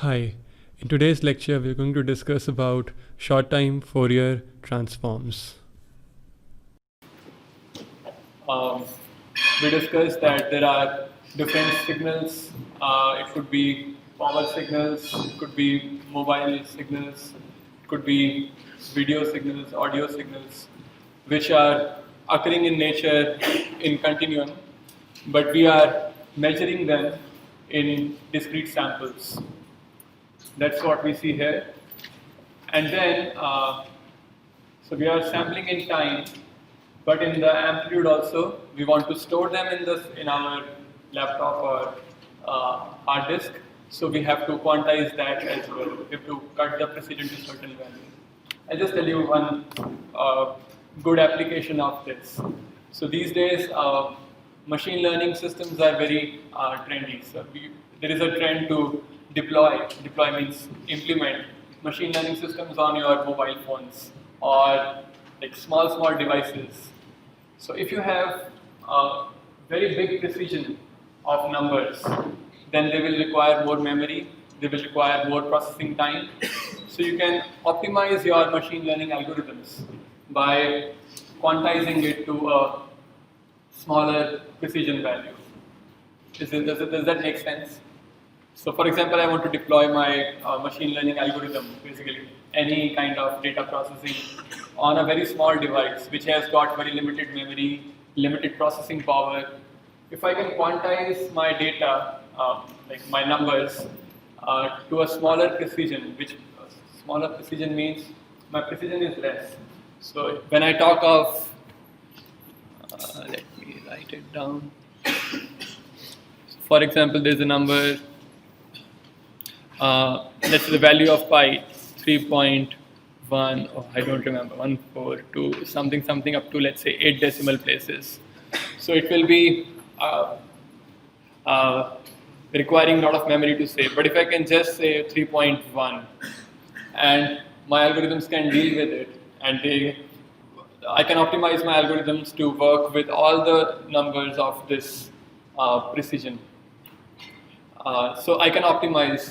Hi, in today's lecture we're going to discuss about short-time Fourier transforms. Um, we discussed that there are different signals. It could be power signals, it could be mobile signals, it could be video signals, audio signals, which are occurring in nature in continuum, but we are measuring them in discrete samples. That's what we see here. And then, so we are sampling in time, but in the amplitude also, we want to store them in our laptop or hard disk. So we have to quantize that as well. We have to cut the precision to certain value. I'll just tell you one good application of this. So these days, machine learning systems are very trendy. So there is a trend to deploy means implement machine learning systems on your mobile phones or like small devices. So if you have very big precision of numbers, then they will require more memory, they will require more processing time. So you can optimize your machine learning algorithms by quantizing it to a smaller precision value. Does that make sense? So for example, I want to deploy my machine learning algorithm, basically any kind of data processing on a very small device which has got very limited memory, limited processing power. If I can quantize my data, like my numbers, to a smaller precision, which smaller precision means my precision is less. So when I talk of, let me write it down. For example, there's a number, let's say the value of pi, 3.1, oh, I don't remember, 142, something up to, let's say, 8 decimal places. So it will be requiring a lot of memory to say. But if I can just say 3.1, and my algorithms can deal with it, and I can optimize my algorithms to work with all the numbers of this precision. So I can optimize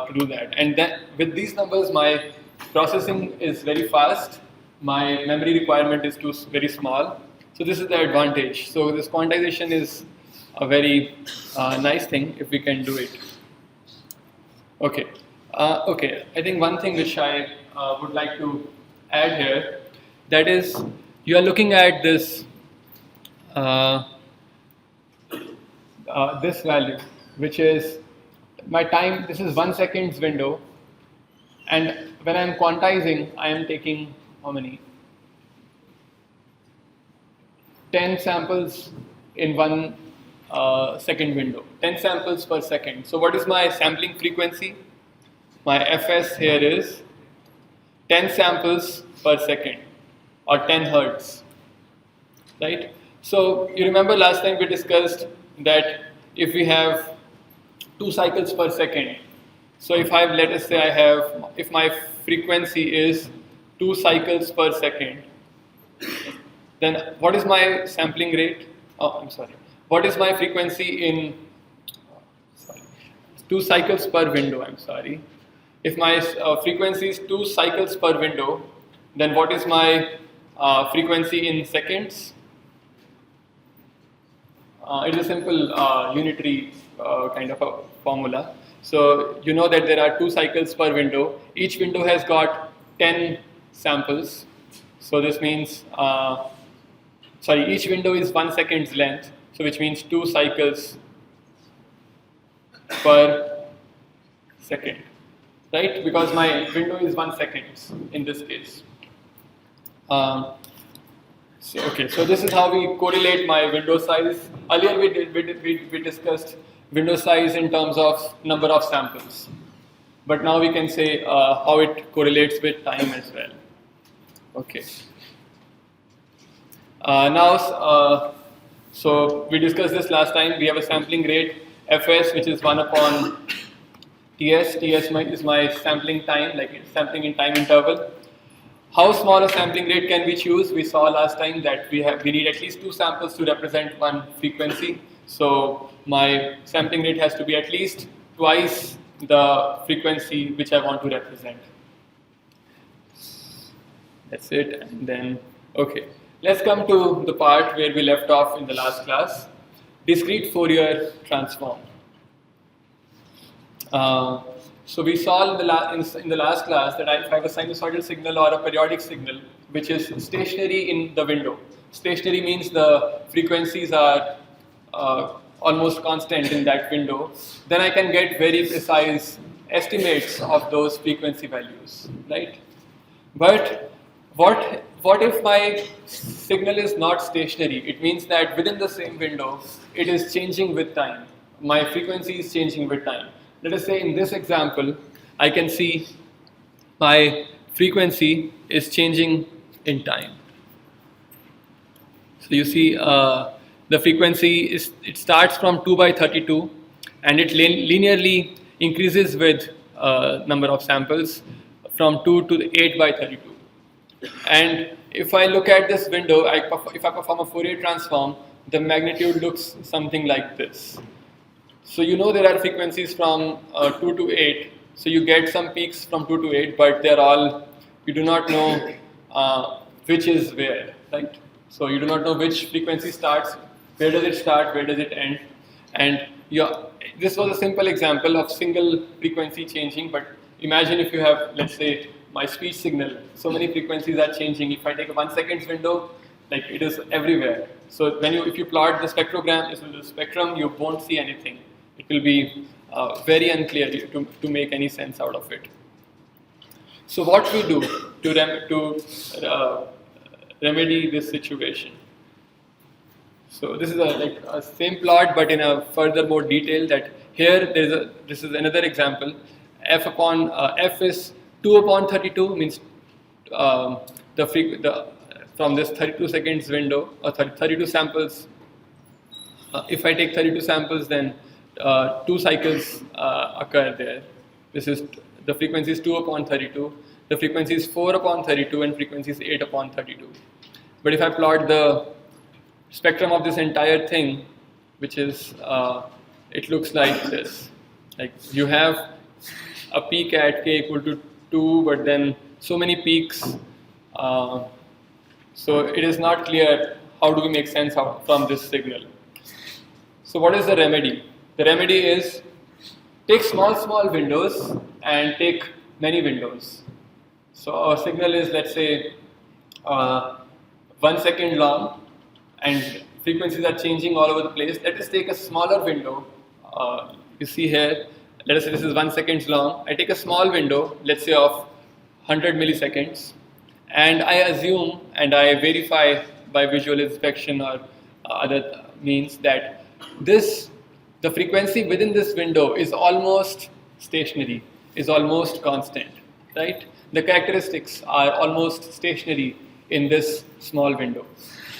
to do that. And then with these numbers, my processing is very fast. My memory requirement is very small. So this is the advantage. So this quantization is a very nice thing if we can do it. Okay. Okay. I think one thing which I would like to add here, that is, you are looking at this this value, which is my time. This is 1 second's window, and when I am quantizing, I am taking how many? 10 samples in 1 second window. 10 samples per second. So what is my sampling frequency? My fs here is 10 samples per second, or 10 hertz, right? So you remember last time we discussed that if we have 2 cycles per second, so if I have, let us say I have, if my frequency is 2 cycles per second, then what is my sampling rate? Oh, I'm sorry. What is my frequency in 2 cycles per window? I'm sorry. If my frequency is 2 cycles per window, then what is my frequency in seconds? It is a simple unitary kind of a formula. So you know that there are 2 cycles per window. Each window has got 10 samples. So this means, each window is 1 second's length. So which means 2 cycles per second, right? Because my window is 1 second in this case. So this is how we correlate my window size. Earlier we discussed window size in terms of number of samples, but now we can say how it correlates with time as well. Okay. So we discussed this last time. We have a sampling rate fs, which is 1 upon ts. Ts is my sampling time, like it's sampling in time interval. How small a sampling rate can we choose? We saw last time that we need at least 2 samples to represent 1 frequency. So my sampling rate has to be at least twice the frequency which I want to represent. That's it. And then, okay, let's come to the part where we left off in the last class, discrete Fourier transform. So we saw in the last class that if I have a sinusoidal signal or a periodic signal which is stationary in the window. Stationary means the frequencies are almost constant in that window. Then I can get very precise estimates of those frequency values, right? But what if my signal is not stationary? It means that within the same window, it is changing with time. My frequency is changing with time. Let us say in this example, I can see my frequency is changing in time. So you see the frequency it starts from 2 by 32 and it linearly increases with number of samples from 2 to 8 by 32. And if I look at this window, if I perform a Fourier transform, the magnitude looks something like this. So you know there are frequencies from 2 to 8. So you get some peaks from 2 to 8, but they're all, you do not know which is where, right? So you do not know which frequency starts, where does it start, where does it end. And this was a simple example of single frequency changing, but imagine if you have, let's say, my speech signal, so many frequencies are changing. If I take a 1 second window, like it is everywhere. So if you plot the spectrum, you won't see anything. It will be very unclear to make any sense out of it. So what we do to remedy this situation? So this is a same plot, but in a further more detail. That here this is another example. F is 2 upon 32 means from this 32 seconds window or 32 samples. If I take 32 samples, then 2 cycles occur there. The frequency is 2 upon 32. The frequency is 4 upon 32 and frequency is 8 upon 32. But if I plot the spectrum of this entire thing, which is, it looks like this. Like you have a peak at k equal to 2, but then so many peaks. So it is not clear how do we make sense from this signal. So what is the remedy? The remedy is take small windows and take many windows. So our signal is, let's say, 1 second long and frequencies are changing all over the place. Let us take a smaller window. You see here, let us say this is 1 second long. I take a small window, let's say of 100 milliseconds, and I assume and I verify by visual inspection or other means that the frequency within this window is almost stationary, is almost constant, right? The characteristics are almost stationary in this small window.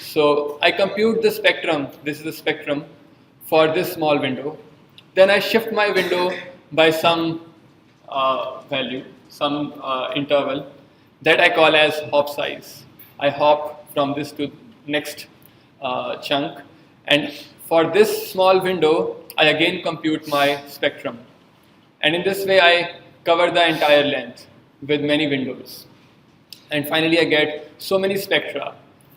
So I compute the spectrum, this is the spectrum for this small window. Then I shift my window by some value, some interval that I call as hop size. I hop from this to next chunk, and for this small window, I again compute my spectrum. And in this way, I cover the entire length with many windows. And finally, I get so many spectra.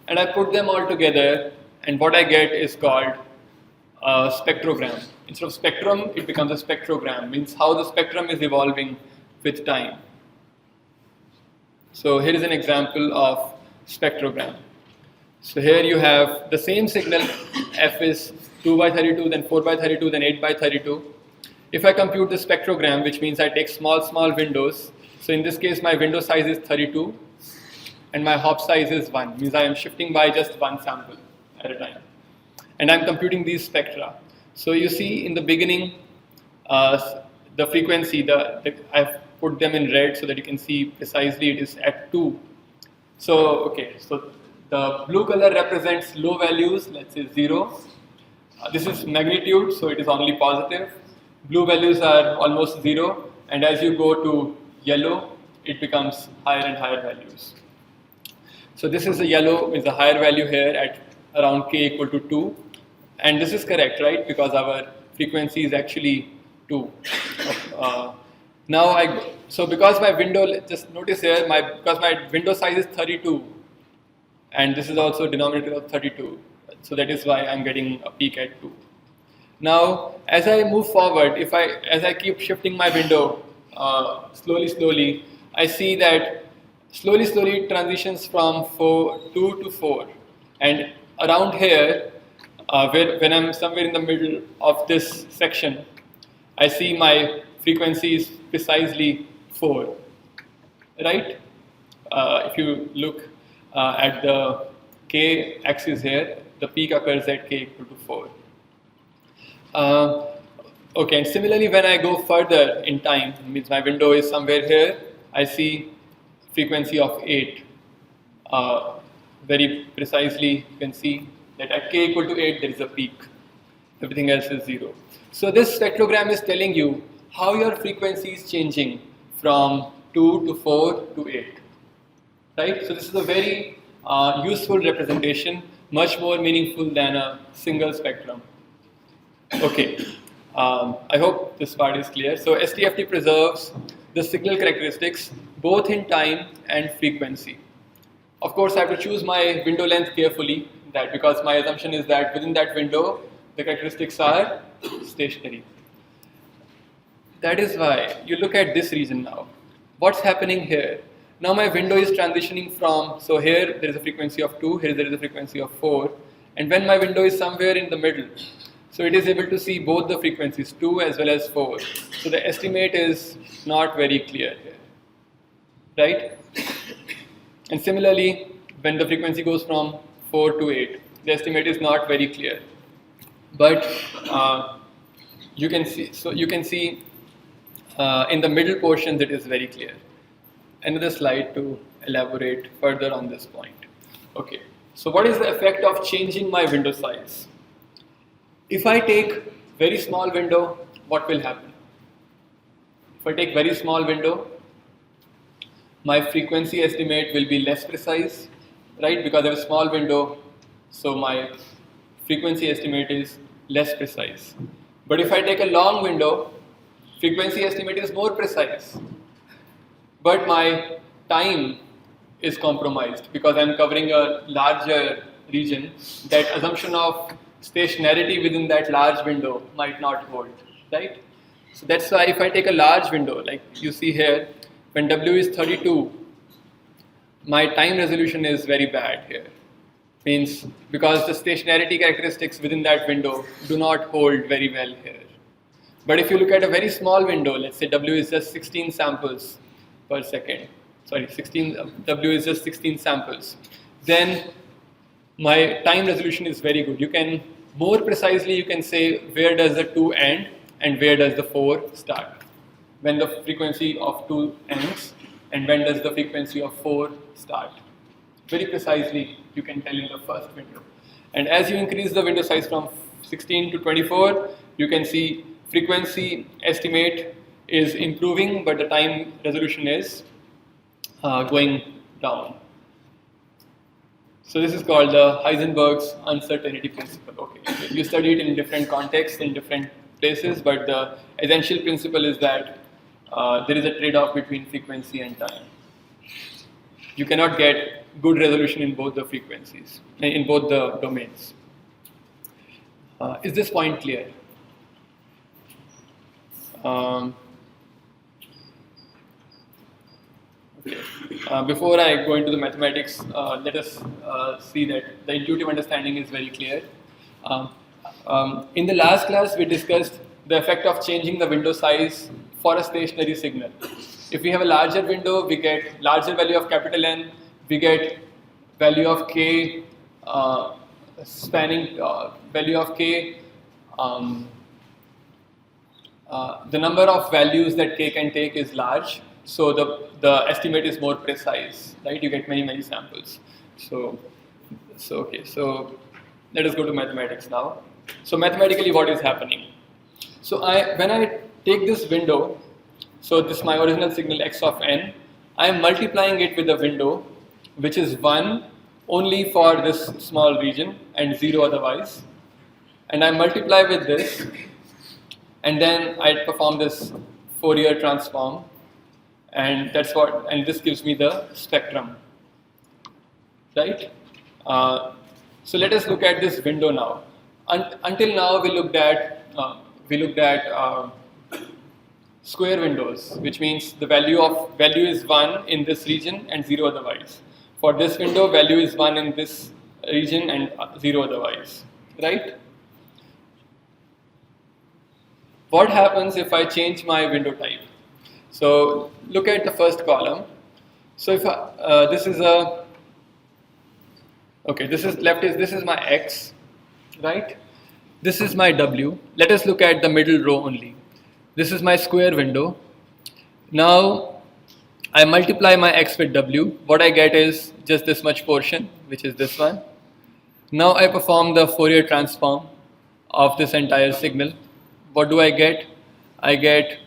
And I put them all together, and what I get is called a spectrogram. Instead of spectrum, it becomes a spectrogram, means how the spectrum is evolving with time. So here is an example of spectrogram. So here you have the same signal, f is 2 by 32, then 4 by 32, then 8 by 32. If I compute the spectrogram, which means I take small windows, so in this case my window size is 32 and my hop size is 1, means I am shifting by just one sample at a time. And I'm computing these spectra. So you see in the beginning, the frequency, I've put them in red so that you can see precisely it is at 2. So, okay, so the blue color represents low values, let's say 0. This is magnitude, so it is only positive. Blue values are almost 0, and as you go to yellow, it becomes higher and higher values. So this is a yellow, is a higher value here at around k equal to 2. And this is correct, right? Because our frequency is actually 2. Now so because my window, just notice here, because my window size is 32, and this is also denominator of 32, so that is why I'm getting a peak at 2. Now, as I move forward, as I keep shifting my window slowly, I see that slowly it transitions from 2 to 4, and around here, when I'm somewhere in the middle of this section, I see my frequency is precisely 4, right? If you look at the k axis here, the peak occurs at k equal to 4. Okay, and similarly, when I go further in time, means my window is somewhere here, I see frequency of 8. Very precisely, you can see that at k equal to 8, there is a peak. Everything else is 0. So this spectrogram is telling you how your frequency is changing from 2 to 4 to 8. Right? So this is a very useful representation, much more meaningful than a single spectrum. Okay, I hope this part is clear. So STFT preserves the signal characteristics both in time and frequency. Of course, I have to choose my window length carefully, because my assumption is that within that window, the characteristics are stationary. That is why you look at this region now. What's happening here? Now my window is transitioning from, so here there is a frequency of 2, here there is a frequency of 4, and when my window is somewhere in the middle, so it is able to see both the frequencies, 2 as well as 4. So the estimate is not very clear here, right? And similarly, when the frequency goes from 4 to 8, the estimate is not very clear. But you can see in the middle portion that is very clear. Another slide to elaborate further on this point. Okay, so what is the effect of changing my window size? If I take very small window, what will happen? If I take very small window, my frequency estimate will be less precise, right? Because I have a small window, so my frequency estimate is less precise. But if I take a long window, frequency estimate is more precise. But my time is compromised because I'm covering a larger region. That assumption of stationarity within that large window might not hold, right? So that's why if I take a large window, like you see here, when W is 32, my time resolution is very bad here. Means because the stationarity characteristics within that window do not hold very well here. But if you look at a very small window, let's say W is just 16 samples per second, W is just 16 samples, then my time resolution is very good. You can more precisely, you can say where does the 2 end and where does the 4 start. When the frequency of 2 ends and when does the frequency of 4 start. Very precisely you can tell in the first window. And as you increase the window size from 16 to 24, you can see frequency estimate is improving, but the time resolution is going down. So this is called the Heisenberg's uncertainty principle. Okay, you study it in different contexts, in different places, but the essential principle is that there is a trade-off between frequency and time. You cannot get good resolution in both the frequencies, in both the domains. Is this point clear? Okay. Before I go into the mathematics, let us see that the intuitive understanding is very clear. In the last class, we discussed the effect of changing the window size for a stationary signal. If we have a larger window, we get larger value of capital N, we get value of K, spanning value of K, the number of values that K can take is large, so the estimate is more precise, right? You get many samples. So let us go to mathematics now. So mathematically, what is happening? So when I take this window, so this is my original signal x of n, I am multiplying it with a window which is 1 only for this small region and 0 otherwise, and I multiply with this, and then I perform this Fourier transform, and this gives me the spectrum, right? So let us look at this window now. Until now, we looked at square windows, which means the value is 1 in this region and 0 otherwise. For this window, value is 1 in this region and 0 otherwise, right? What happens if I change my window type? So look at the first column. So if this is my X, right? This is my W. Let us look at the middle row only. This is my square window. Now I multiply my X with W. What I get is just this much portion, which is this one. Now I perform the Fourier transform of this entire signal. What do I get? I get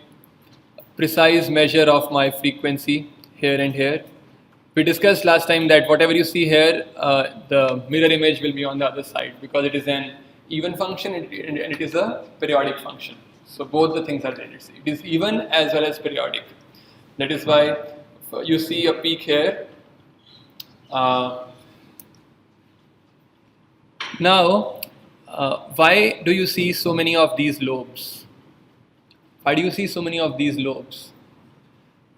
precise measure of my frequency here and here. We discussed last time that whatever you see here, the mirror image will be on the other side because it is an even function and it is a periodic function. So both the things are there. It is even as well as periodic. That is why you see a peak here. Now, why do you see so many of these lobes? Why do you see so many of these lobes?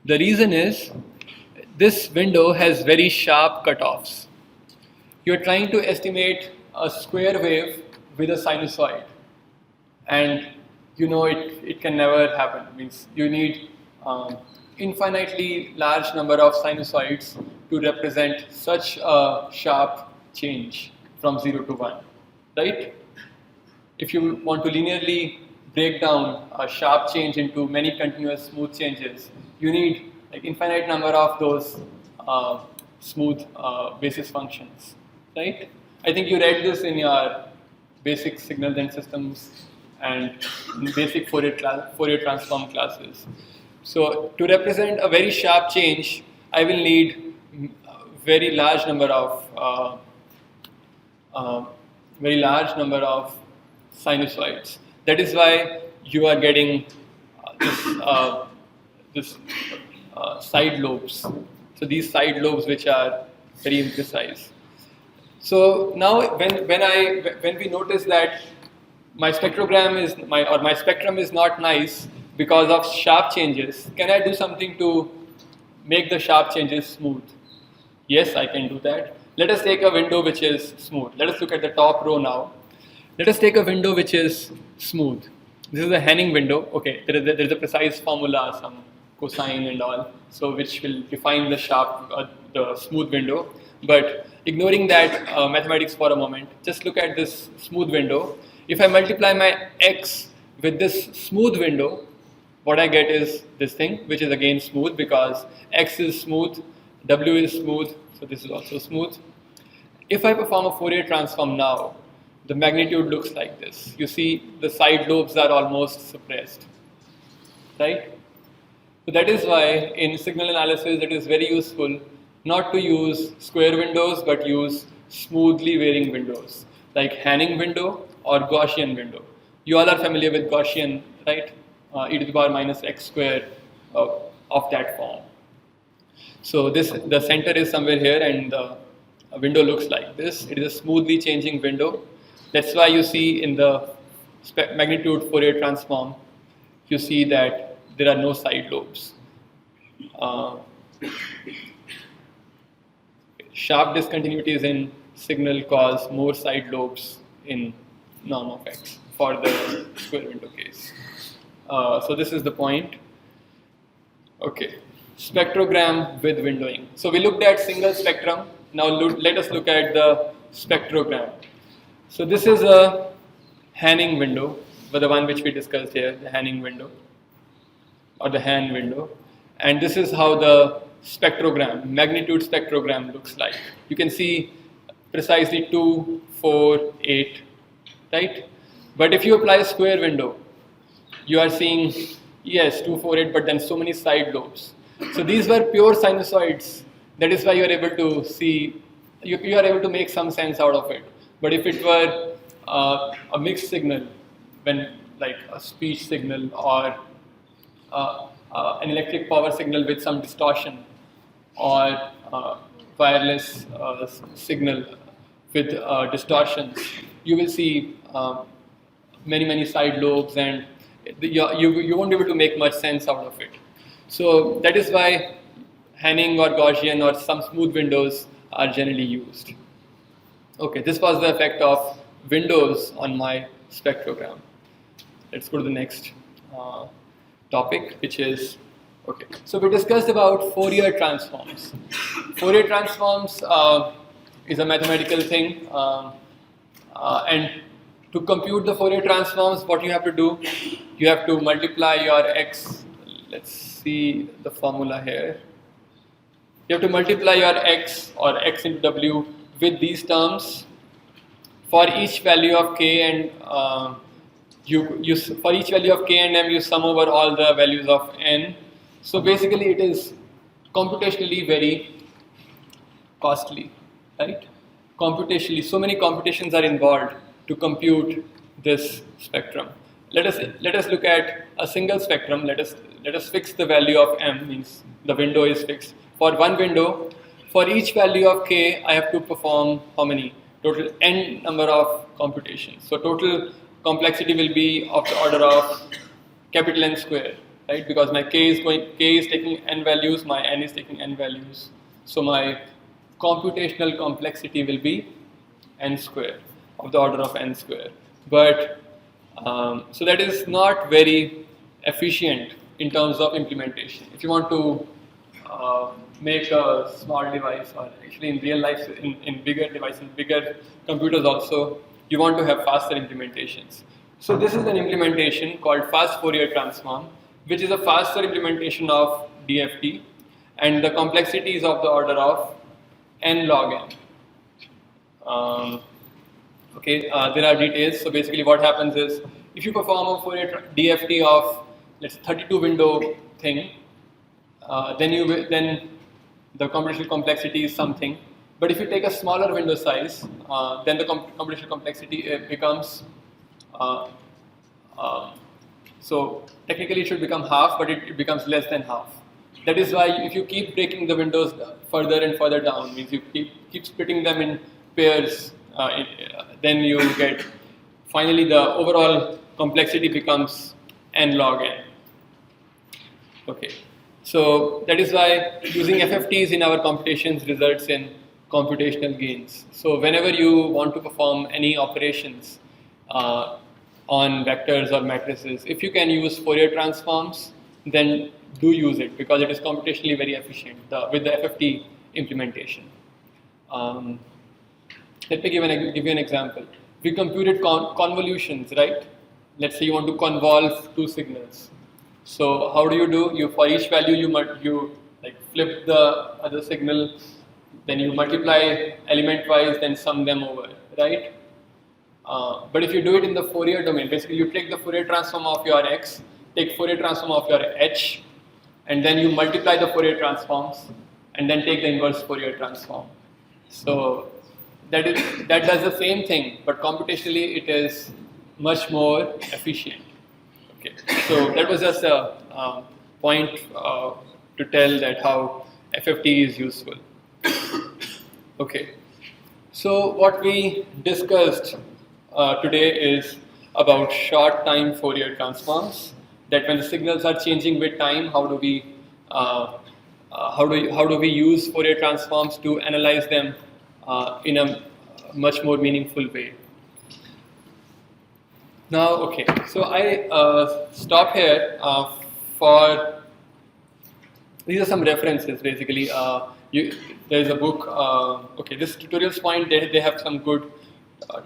The reason is this window has very sharp cutoffs. You are trying to estimate a square wave with a sinusoid, and you know it can never happen. It means you need infinitely large number of sinusoids to represent such a sharp change from 0 to 1, right? If you want to linearly break down a sharp change into many continuous smooth changes, you need like infinite number of those smooth basis functions, right? I think you read this in your basic signals and systems and basic Fourier transform classes. So to represent a very sharp change, I will need very large number of sinusoids. That is why you are getting this side lobes. So these side lobes which are very imprecise. So now when we notice that my spectrum is not nice because of sharp changes, can I do something to make the sharp changes smooth? Yes, I can do that. Let us take a window which is smooth. Let us look at the top row now. Let us take a window which is smooth. This is a Henning window. Okay, there is a precise formula, some cosine and all, so which will define the the smooth window. But ignoring that mathematics for a moment, just look at this smooth window. If I multiply my X with this smooth window, what I get is this thing, which is again smooth because X is smooth, W is smooth, so this is also smooth. If I perform a Fourier transform now, the magnitude looks like this. You see the side lobes are almost suppressed, right? So that is why in signal analysis it is very useful not to use square windows but use smoothly varying windows like Henning window or Gaussian window. You all are familiar with Gaussian, right? E to the power minus x square of that form. So the center is somewhere here and the window looks like this. It is a smoothly changing window. That's why you see in the magnitude Fourier transform, you see that there are no side lobes. Sharp discontinuities in signal cause more side lobes in norm of X for the square window case. So this is the point. Okay, spectrogram with windowing. So we looked at single spectrum. Now let us look at the spectrogram. So this is a Henning window, the one which we discussed here, the Henning window or the Hahn window. And this is how the spectrogram, magnitude spectrogram looks like. You can see precisely 2, 4, 8, right? But if you apply a square window, you are seeing, yes, 2, 4, 8, but then so many side lobes. So these were pure sinusoids. That is why you are able to see, you are able to make some sense out of it. But if it were a mixed signal, when like a speech signal or an electric power signal with some distortion, or wireless signal with distortions, you will see many side lobes, and you won't be able to make much sense out of it. So that is why Hanning or Gaussian or some smooth windows are generally used. Okay, this was the effect of windows on my spectrogram. Let's go to the next topic, which is, okay, so we discussed about Fourier transforms. Fourier transforms is a mathematical thing, and to compute the Fourier transforms, what you have to do, you have to multiply your x. Let's see the formula here. You have to multiply your x, or x into w, with these terms for each value of k, and for each value of k and m, you sum over all the values of n. So basically, it is computationally very costly, right? Computationally, so many computations are involved to compute this spectrum. Let us look at a single spectrum. Let us fix the value of m, means the window is fixed. For one window, for each value of k, I have to perform how many? Total n number of computations. So total complexity will be of the order of capital N square, right? Because my k is taking n values, my n is taking n values. So my computational complexity will be n square, of the order of n square. But so that is not very efficient in terms of implementation. If you want to make a small device, or actually in real life, in bigger devices, bigger computers also, you want to have faster implementations. So this is an implementation called fast Fourier transform, which is a faster implementation of DFT, and the complexity is of the order of n log n. There are details. So basically what happens is, if you perform a Fourier DFT of, let's say, 32 window thing, then the computational complexity is something. But if you take a smaller window size, then the computational complexity becomes, so technically it should become half, but it becomes less than half. That is why if you keep breaking the windows further and further down, means you keep splitting them in pairs, then you get, finally the overall complexity becomes n log n. Okay. So that is why using FFTs in our computations results in computational gains. So whenever you want to perform any operations on vectors or matrices, if you can use Fourier transforms, then do use it, because it is computationally very efficient with the FFT implementation. Let me give you an example. We computed convolutions, right? Let's say you want to convolve two signals. So how do? You for each value you like flip the other signal, then you multiply element wise, then sum them over, right? But if you do it in the Fourier domain, basically you take the Fourier transform of your x, take Fourier transform of your h, and then you multiply the Fourier transforms, and then take the inverse Fourier transform. So that does the same thing, but computationally it is much more efficient. Okay, so that was just a point to tell that how FFT is useful. Okay, so what we discussed today is about short time Fourier transforms. That when the signals are changing with time, how do we use Fourier transforms to analyze them in a much more meaningful way. Now, okay, so I stop here for, these are some references basically. There is a book, okay, this tutorials point, they have some good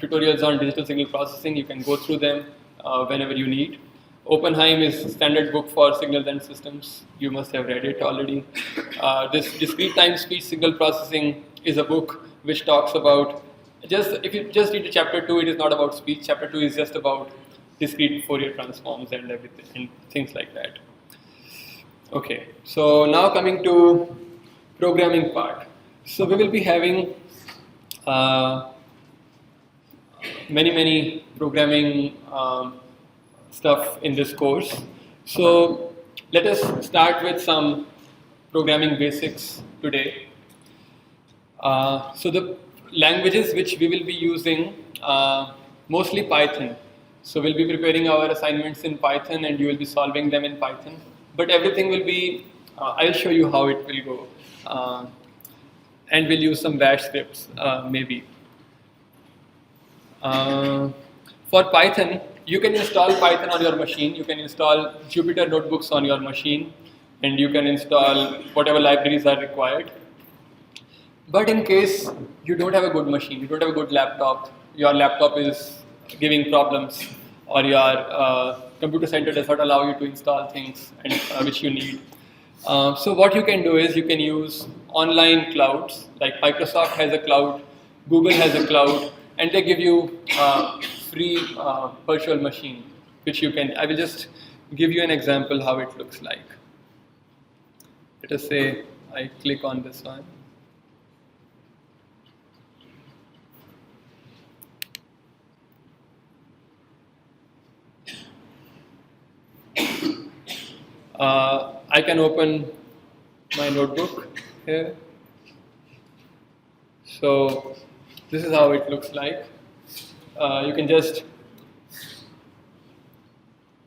tutorials on digital signal processing. You can go through them whenever you need. Oppenheim is standard book for signals and systems. You must have read it already. This discrete time speech signal processing is a book which talks about, if you just read chapter 2, it is not about speech. Chapter 2 is just about discrete Fourier transforms and everything, and things like that. Okay, so now coming to programming part. So we will be having many programming stuff in this course. So let us start with some programming basics today. So the languages which we will be using, mostly Python. So we'll be preparing our assignments in Python and you will be solving them in Python. But everything will be, I'll show you how it will go. And we'll use some bash scripts maybe. For Python, you can install Python on your machine. You can install Jupyter notebooks on your machine, and you can install whatever libraries are required. But in case you don't have a good machine, you don't have a good laptop, your laptop is giving problems, or your computer center does not allow you to install things which you need. So what you can do is you can use online clouds, like Microsoft has a cloud, Google has a cloud, and they give you free virtual machine, which you can, I will just give you an example how it looks like. Let us say I click on this one. I can open my notebook here. So this is how it looks like. You can just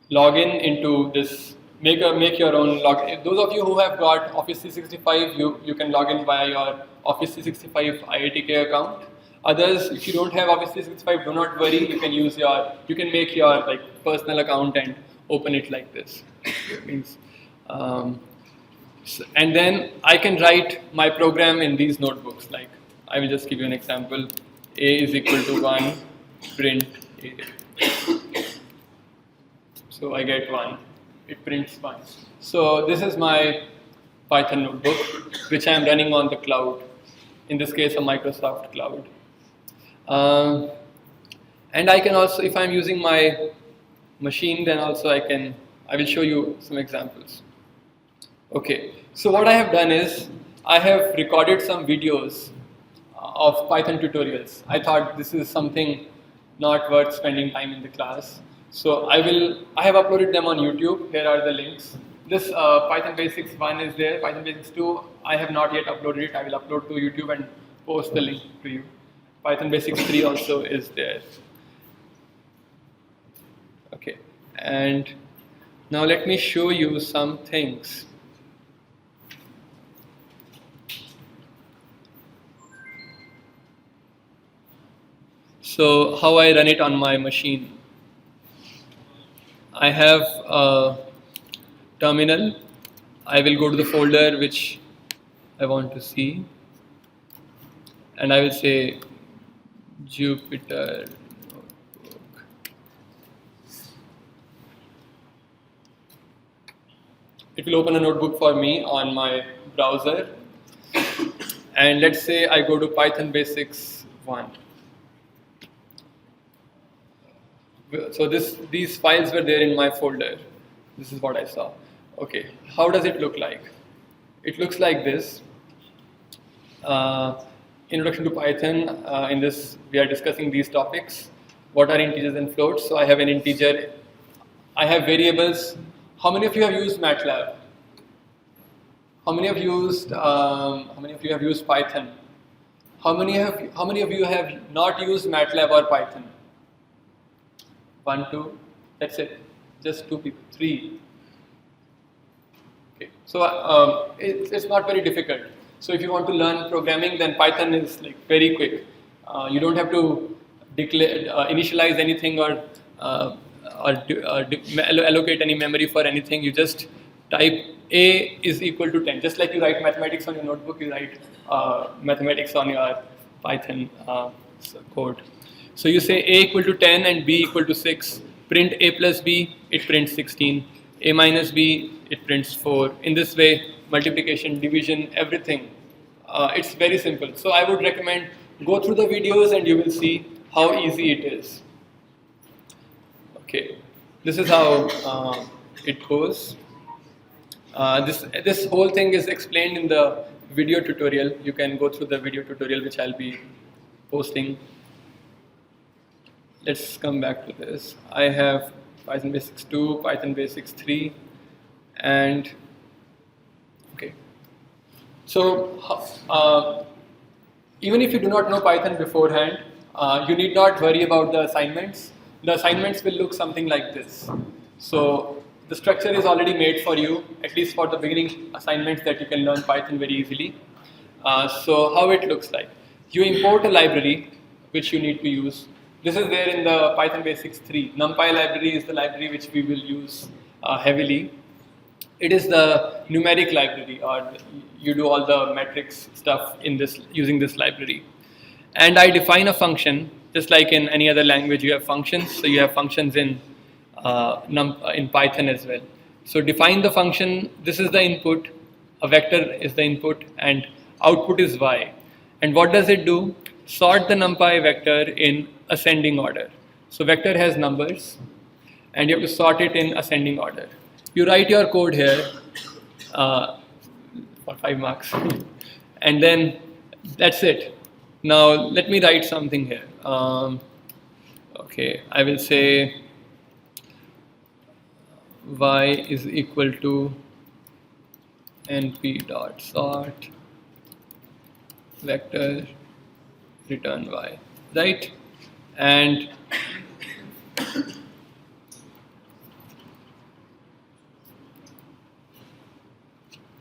log in into this, make your own log. Those of you who have got Office 365, you can log in via your Office 365 IITK account. Others, if you don't have Office 365, do not worry. You can make your personal account and open it like this. Means, and then I can write my program in these notebooks. Like I will just give you an example. A is equal to 1, print A. So I get 1. It prints 1. So this is my Python notebook, which I am running on the cloud. In this case, a Microsoft cloud. And I can also, if I'm using my machine, then also I will show you some examples. Okay, so what I have done is I have recorded some videos of Python tutorials. I thought this is something not worth spending time in the class. So I have uploaded them on YouTube. Here are the links. This Python Basics 1 is there. Python Basics 2, I have not yet uploaded it. I will upload to YouTube and post the link to you. Python Basics 3 also is there. Okay, and now let me show you some things. So how I run it on my machine. I have a terminal. I will go to the folder which I want to see, and I will say Jupyter notebook. It will open a notebook for me on my browser, and let's say I go to Python Basics 1. So these files were there in my folder. This is what I saw. Okay, how does it look like? It looks like this. Introduction to Python. In this, we are discussing these topics. What are integers and floats? So I have an integer. I have variables. How many of you have used MATLAB? How many of you have used Python? How many of you have not used MATLAB or Python? 1, 2, that's it. Just 2 people, 3. Okay, so it's not very difficult. So if you want to learn programming, then Python is very quick. You don't have to initialize anything or allocate any memory for anything. You just type A is equal to 10. Just like you write mathematics on your notebook, you write mathematics on your Python code. So you say A equal to 10 and B equal to 6. Print A plus B, it prints 16. A minus B, it prints 4. In this way, multiplication, division, everything. It's very simple. So I would recommend go through the videos and you will see how easy it is. Okay, this is how it goes. This whole thing is explained in the video tutorial. You can go through the video tutorial which I'll be posting. Let's come back to this. I have Python Basics 2, Python Basics 3, and okay. So even if you do not know Python beforehand, you need not worry about the assignments. The assignments will look something like this. So the structure is already made for you, at least for the beginning assignments that you can learn Python very easily. So how it looks like. You import a library which you need to use. This is there in the Python Basics 3. NumPy library is the library which we will use heavily. It is the numeric library, or you do all the metrics stuff in this using this library. And I define a function, just like in any other language you have functions. So you have functions in Python as well. So define the function. This is the input. A vector is the input, and output is y. And what does it do? Sort the NumPy vector in ascending order. So vector has numbers, and you have to sort it in ascending order. You write your code here for 5 marks, and then that's it. Now let me write something here. Okay, I will say y is equal to np.sort vector return y, right? And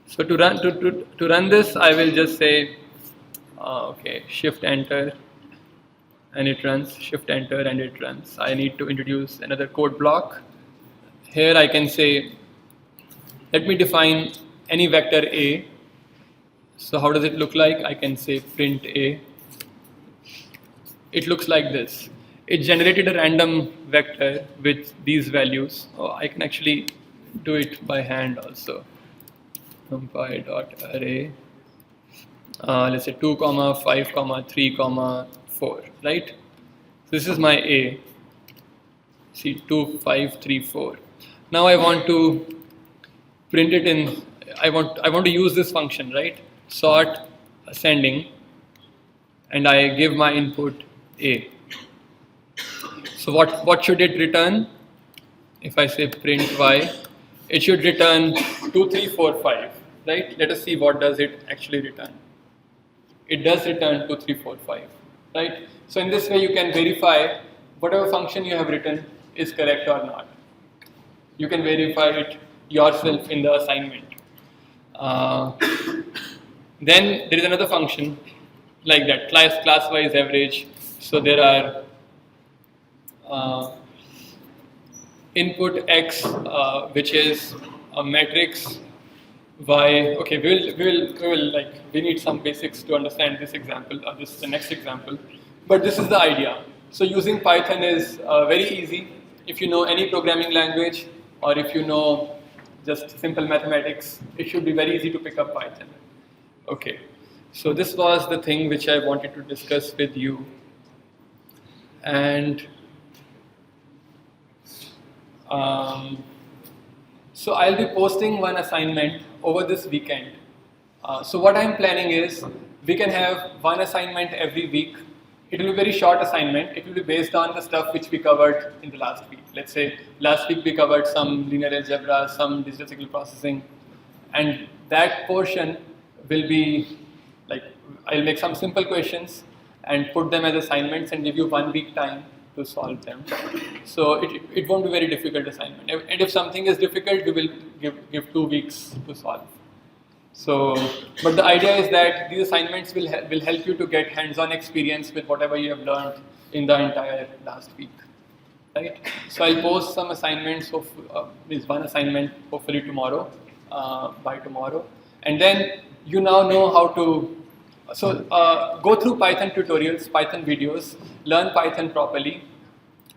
so to run this, I will just say okay, shift enter, and it runs. Shift enter and it runs. I need to introduce another code block. Here I can say, let me define any vector a. So how does it look like? I can say print a. It looks like this. It generated a random vector with these values. Oh, I can actually do it by hand also. NumPy.array. Let's say 2, 5, 3, 4, right? This is my a. See, 2, 5, 3, 4. Now I want to print it in. I want to use this function, right? Sort ascending, and I give my input a. So what should it return? If I say print y, it should return 2, 3, 4, 5, right? Let us see what does it actually return. It does return 2, 3, 4, 5, right? So in this way you can verify whatever function you have written is correct or not. You can verify it yourself in the assignment. Then there is another function like that, class-wise average. So there are input x, which is a matrix y. Okay, we need some basics to understand this example. This is the next example, but this is the idea. So using Python is very easy. If you know any programming language, or if you know just simple mathematics, it should be very easy to pick up Python. Okay, so this was the thing which I wanted to discuss with you. And so I'll be posting one assignment over this weekend. So what I'm planning is we can have one assignment every week. It will be a very short assignment. It will be based on the stuff which we covered in the last week. Let's say last week we covered some linear algebra, some digital signal processing, and that portion will be like, I'll make some simple questions and put them as assignments and give you 1 week time to solve them. So it won't be very difficult assignment. And if something is difficult, we will give 2 weeks to solve. So, but the idea is that these assignments will help you to get hands-on experience with whatever you have learned in the entire last week, right? So I'll post some assignments of this one assignment hopefully tomorrow, by tomorrow, and then you now know how to. So go through Python tutorials, Python videos, learn Python properly,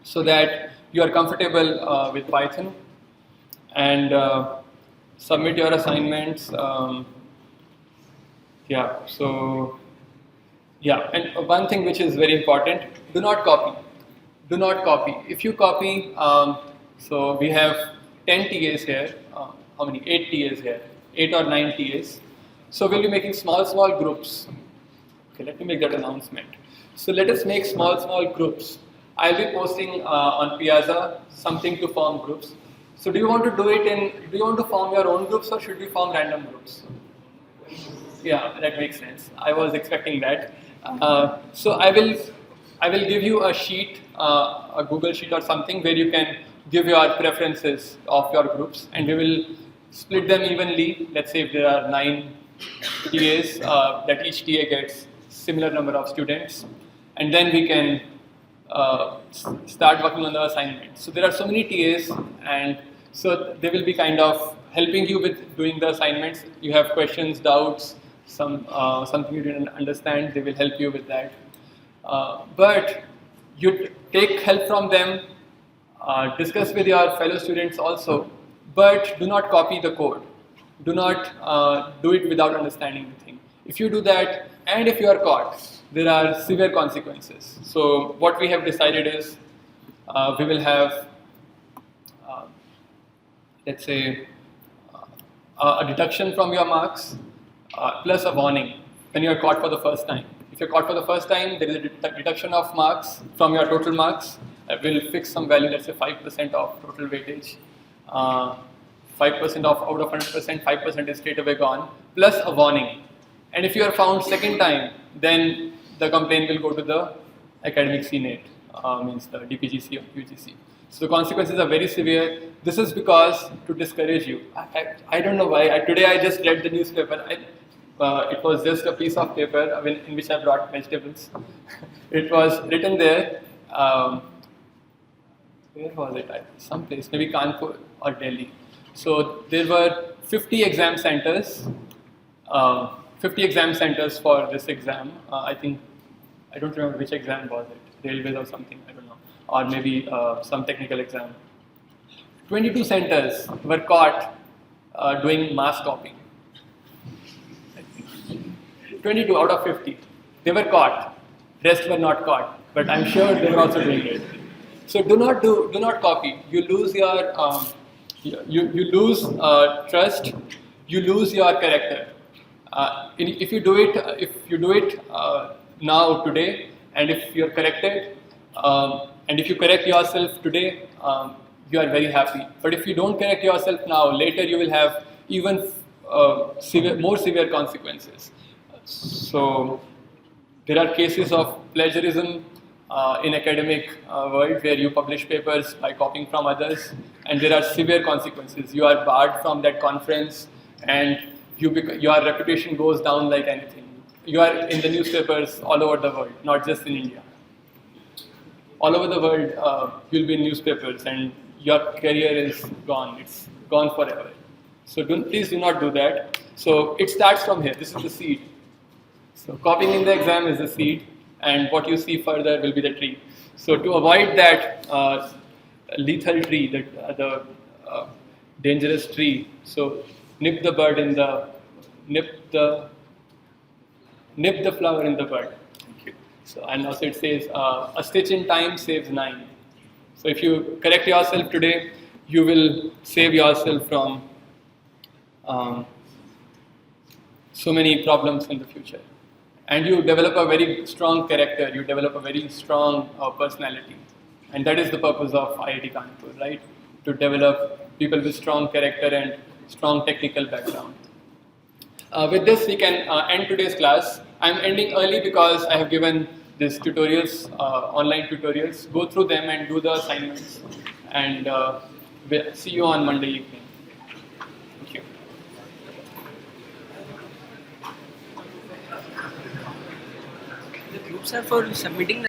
so that you are comfortable with Python, and submit your assignments. And one thing which is very important: do not copy. Do not copy. If you copy, so we have 10 TAs here. How many? 8 TAs here. 8 or 9 TAs. So we'll be making small groups. Okay, let me make that announcement. So let us make small groups. I'll be posting on Piazza something to form groups. So do you want to do it do you want to form your own groups or should we form random groups? Yeah, that makes sense. I was expecting that. So I will give you a sheet, a Google sheet or something where you can give your preferences of your groups, and we will split them evenly. Let's say if there are 9 TAs, that each TA gets similar number of students, and then we can start working on the assignment. So there are so many TAs, and so they will be kind of helping you with doing the assignments. You have questions, doubts, something you didn't understand, they will help you with that. But you take help from them, discuss with your fellow students also, but do not copy the code. Do not do it without understanding the thing. If you do that, and if you are caught, there are severe consequences. So what we have decided is we will have, let's say, a deduction from your marks plus a warning when you are caught for the first time. If you're caught for the first time, there is a deduction of marks from your total marks. We'll fix some value, let's say 5% of total weightage. 5% of out of 100%, 5% is straight away gone, plus a warning. And if you are found second time, then the complaint will go to the academic senate, means the DPGC or UGC. So the consequences are very severe. This is because to discourage you. I don't know why. Today I just read the newspaper. It was just a piece of paper in which I brought vegetables. It was written there. Where was it? Someplace, maybe Kanpur or Delhi. So there were 50 exam centers. 50 exam centers for this exam. I don't remember which exam was it. Railways or something. I don't know. Or maybe some technical exam. 22 centers were caught doing mass copying. 22 out of 50. They were caught. Rest were not caught. But I'm sure they were also doing it. So do not copy. You lose your you lose trust. You lose your character. If you do it now today, and if you're corrected, and if you correct yourself today, you are very happy. But if you don't correct yourself now, later you will have even more severe consequences. So there are cases of plagiarism in academic world where you publish papers by copying from others, and there are severe consequences. You are barred from that conference, and your reputation goes down like anything. You are in the newspapers all over the world, not just in India. All over the world, you'll be in newspapers, and your career is gone. It's gone forever. So please do not do that. So it starts from here. This is the seed. So copying in the exam is the seed, and what you see further will be the tree. So to avoid that lethal tree, the dangerous tree, so nip the flower in the bud. Thank you. So, and also it says a stitch in time saves 9. So if you correct yourself today, you will save yourself from so many problems in the future. And you develop a very strong character, you develop a very strong personality. And that is the purpose of IIT Kanpur, right? To develop people with strong character and strong technical background. With this, we can end today's class. I'm ending early because I have given these tutorials, online tutorials. Go through them and do the assignments. And we'll see you on Monday evening. Thank you. The groups are for submitting